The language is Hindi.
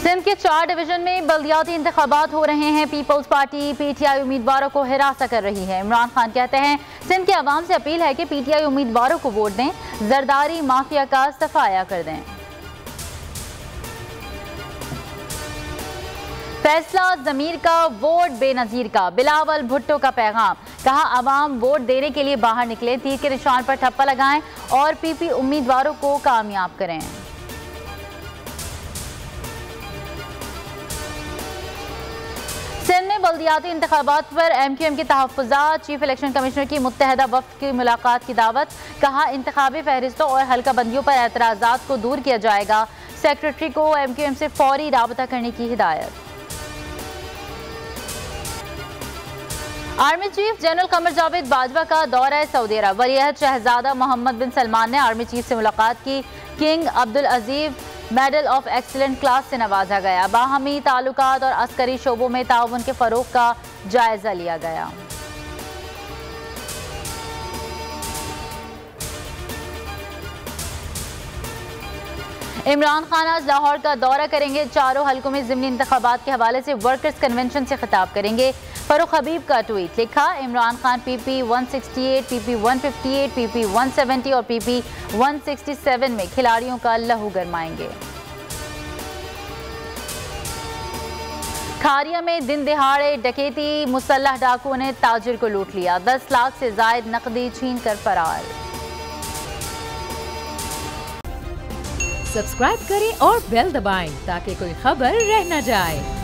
सिंध के 4 डिवीजन में बल्दियाती इंतखाबात हो रहे हैं। पीपल्स पार्टी पीटीआई उम्मीदवारों को हिरासत कर रही है। इमरान खान कहते हैं सिंध के अवाम से अपील है कि पीटीआई उम्मीदवारों को वोट दें, जरदारी माफिया का सफाया कर दें। फैसला ज़मीर का, वोट बेनज़ीर का, बिलावल भुट्टो का पैगाम। कहा अवाम वोट देने के लिए बाहर निकले, तीर के निशान पर ठप्पा लगाएं और पीपी उम्मीदवारों को कामयाब करें। सिंध में बल्दियाती इंतखाबात पर MQM के तहफ़्फ़ुज़ात, चीफ इलेक्शन कमिश्नर की मुत्तहदा वफ़द की मुलाकात की दावत। कहा इंतखाबी फहरिस्तों और हल्का बंदियों पर एतराज़ात को दूर किया जाएगा। सेक्रेटरी को MQM से फौरी राबता करने की हिदायत। Army chief general Qamar Javed Bajwa का दौरा सऊदी अरब। वलीअहद शहजादा मोहम्मद बिन सलमान ने आर्मी चीफ से मुलाकात की। King Abdul Aziz medal of excellent class से नवाजा गया। बाहमी ताल्लुकात और अस्करी शोबों में ताउन के फरोग का जायजा लिया गया। इमरान खान आज लाहौर का दौरा करेंगे। चारों हल्कों में ज़िमनी इंतखाबात के हवाले से वर्कर्स कन्वेंशन से खिताब करेंगे। फरूख हबीब का ट्वीट लिखा, Imran Khan PP 168, PP 158, PP 170 और PP 167 में खिलाड़ियों का लहू गरमाएंगे। खारिया में दिन दिहाड़े डकैती, मुसल्लह डाकुओं ने ताजिर को लूट लिया। 10 लाख से जायद नकदी छीन कर फरार। सब्सक्राइब करें और बेल दबाएं ताकि कोई खबर रह न जाए।